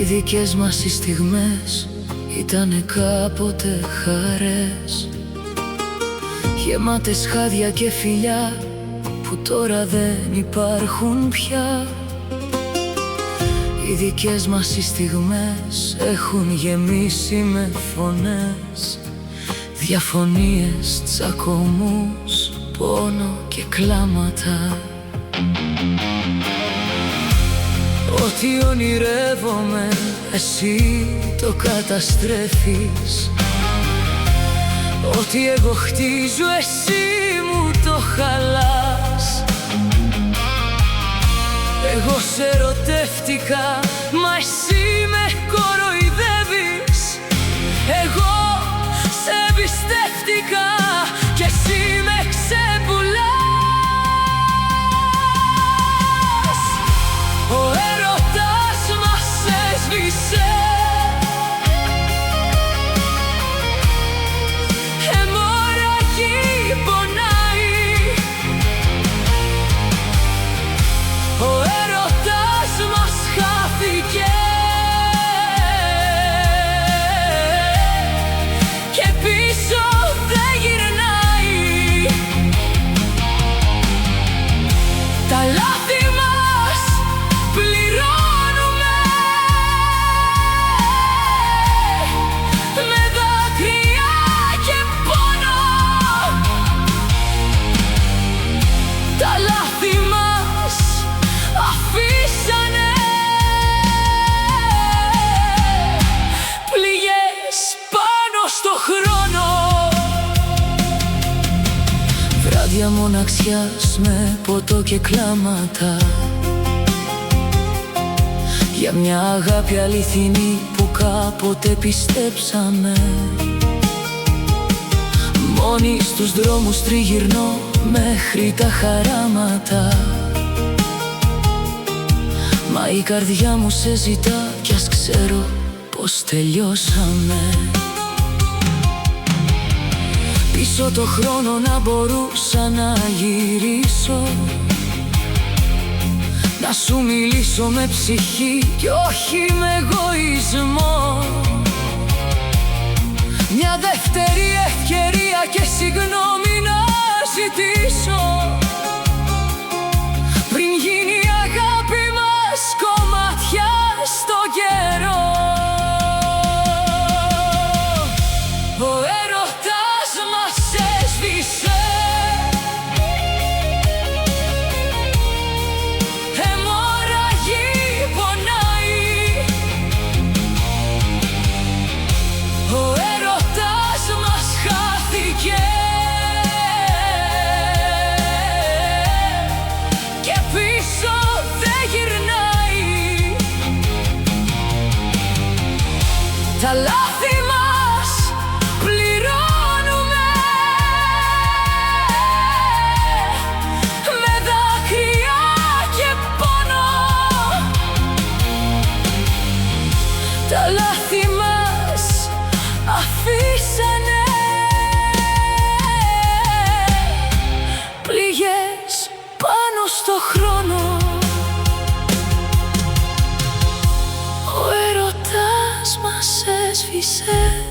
Οι δικές μας οι στιγμές ήτανε κάποτε χαρές, γεμάτες χάδια και φιλιά που τώρα δεν υπάρχουν πια. Οι δικές μας οι στιγμές έχουν γεμίσει με φωνές, διαφωνίες, τσακωμούς, πόνο και κλάματα. Ό,τι ονειρεύομαι εσύ το καταστρέφεις, ό,τι εγώ χτίζω εσύ μου το χαλάς. Εγώ σε ερωτεύτηκα, μα εσύ με κοροϊδεύεις. Εγώ σε εμπιστεύτηκα και εσύ με ξεπουλάς. Ο έρωτας μας έσβησε, αιμορραγεί, πονάει. Ο έρωτας μας χάθηκε και πίσω δεν γυρνάει. Τα λάθη μας πληρώνουμε με δάκρυα και πόνο. Τα λάθη μας αφήσανε πληγές πάνω στο χρόνο. Βράδια μοναξιάς με ποτό και κλάματα, για μια αγάπη αληθινή που κάποτε πιστέψαμε. Μόνοι στους δρόμους τριγυρνώ μέχρι τα χαράματα, μα η καρδιά μου σε ζητά κι ας ξέρω πως τελειώσαμε. Πίσω το χρόνο να μπορούσα να γυρίσω, να σου μιλήσω με ψυχή κι όχι με εγωισμό. Μια δεύτερη ευκαιρία και συγγνώμη να ζητήσω, πριν γίνει η αγάπη μας κομμάτια στο καιρό. Ο έρωτας μας έσβησε, αιμορραγεί, πονάει. Ο έρωτας μας χάθηκε και πίσω δεν γυρνάει. Τα λάθη μας πληρώνουμε με δάκρυα και πόνο. Τα λάθη μας αφήσανε πληγές πάνω στο χρόνο. Ο έρωτας μας έσβησε.